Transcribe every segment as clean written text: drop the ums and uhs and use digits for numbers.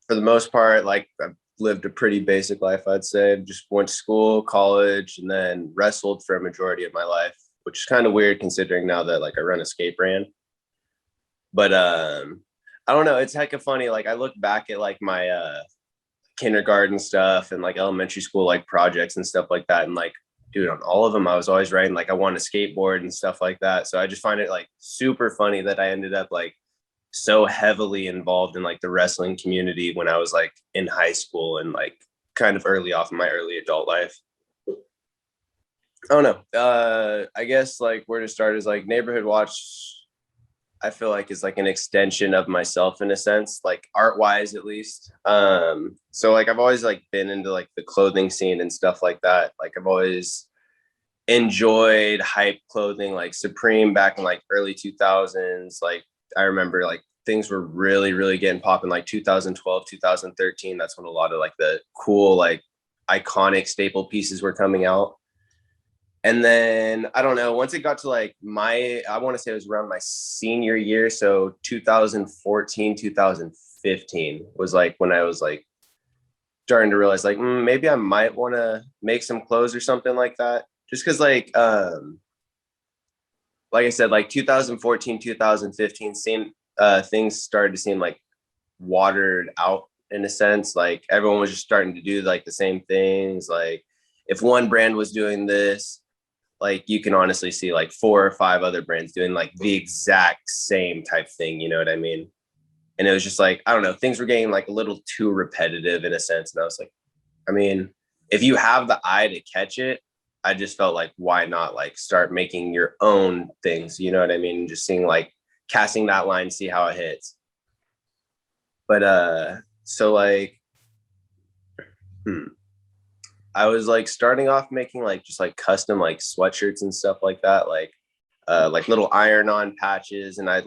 For the most part, like I've lived a pretty basic life, I'd say. Just went to school, college, and then wrestled for a majority of my life, which is kind of weird considering now that like I run a skate brand. But I don't know, it's hecka funny. Like I look back at like my kindergarten stuff and like elementary school like projects and stuff like that, and like dude, on all of them I was always writing like I want to skateboard and stuff like that. So I just find it like super funny that I ended up like so heavily involved in like the wrestling community when I was like in high school and like kind of early off in my early adult life. I don't know. I guess like where to start is like neighborhood watch. I feel like is like an extension of myself in a sense, like art wise at least. So like I've always like been into like the clothing scene and stuff like that. Like I've always enjoyed hype clothing, like Supreme back in like early 2000s. Like I remember like things were really getting popping like 2012, 2013. That's when a lot of like the cool, like iconic staple pieces were coming out. And then I don't know, once it got to like I want to say it was around my senior year. So 2014, 2015 was like when I was like starting to realize like maybe I might want to make some clothes or something like that. Just because like I said, like 2014, 2015 things started to seem like watered out in a sense. Like everyone was just starting to do like the same things. Like if one brand was doing this, like you can honestly see like four or five other brands doing like the exact same type thing, you know what I mean? And it was just like, I don't know, things were getting like a little too repetitive in a sense. And I was like, I mean, if you have the eye to catch it, I just felt like why not like start making your own things, you know what I mean? Just seeing like casting that line, see how it hits. But so like hmm, I was like starting off making like just like custom like sweatshirts and stuff like little iron-on patches. And I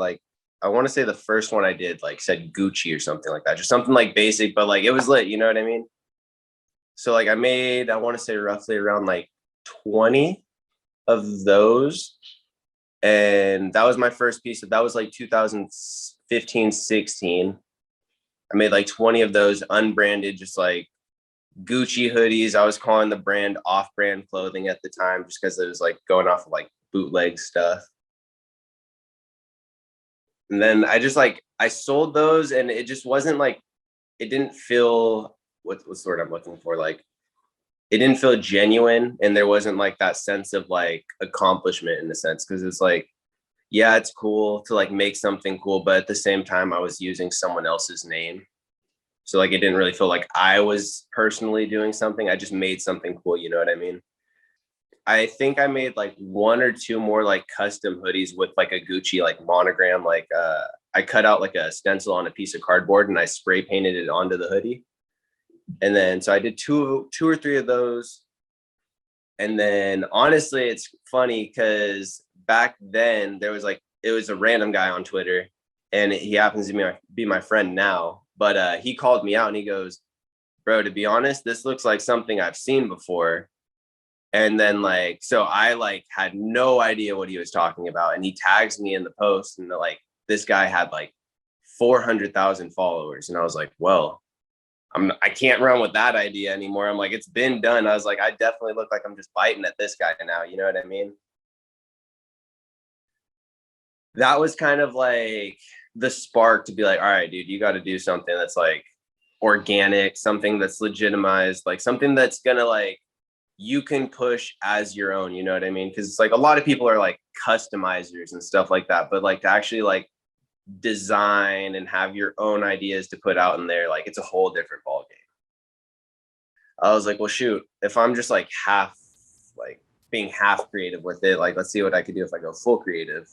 want to say the first one I did like said Gucci or something like that, just something like basic, but like it was lit, you know what I mean? So like I made, I want to say roughly around like 20 of those. And that was my first piece of that was like 2015, 16. I made like 20 of those unbranded, just like Gucci hoodies. I was calling the brand off-brand clothing at the time just because it was like going off of like bootleg stuff. And then I just like I sold those and it just wasn't like it didn't feel what's the word I'm looking for? Like it didn't feel genuine and there wasn't like that sense of like accomplishment in a sense because it's like yeah, it's cool to like make something cool, but at the same time I was using someone else's name. So like it didn't really feel like I was personally doing something. I just made something cool, you know what I mean? I think I made like one or two more like custom hoodies with like a Gucci like monogram. Like I cut out like a stencil on a piece of cardboard and I spray painted it onto the hoodie. And then so I did two or three of those. And then honestly, it's funny because back then there was like it was a random guy on Twitter and he happens to be my friend now. But he called me out and he goes, bro, to be honest, this looks like something I've seen before. And then like, so I like had no idea what he was talking about. And he tags me in the post and like, this guy had like 400,000 followers. And I was like, well, I can't run with that idea anymore. I'm like, it's been done. I was like, I definitely look like I'm just biting at this guy now. You know what I mean? That was kind of like the spark to be like, all right, dude, you got to do something that's like organic, something that's legitimized, like something that's gonna like you can push as your own, you know what I mean? Because it's like a lot of people are like customizers and stuff like that, but like to actually like design and have your own ideas to put out in there, like it's a whole different ball game. I was like, well, shoot, if I'm just like half, like being half creative with it, like let's see what I could do if I go full creative.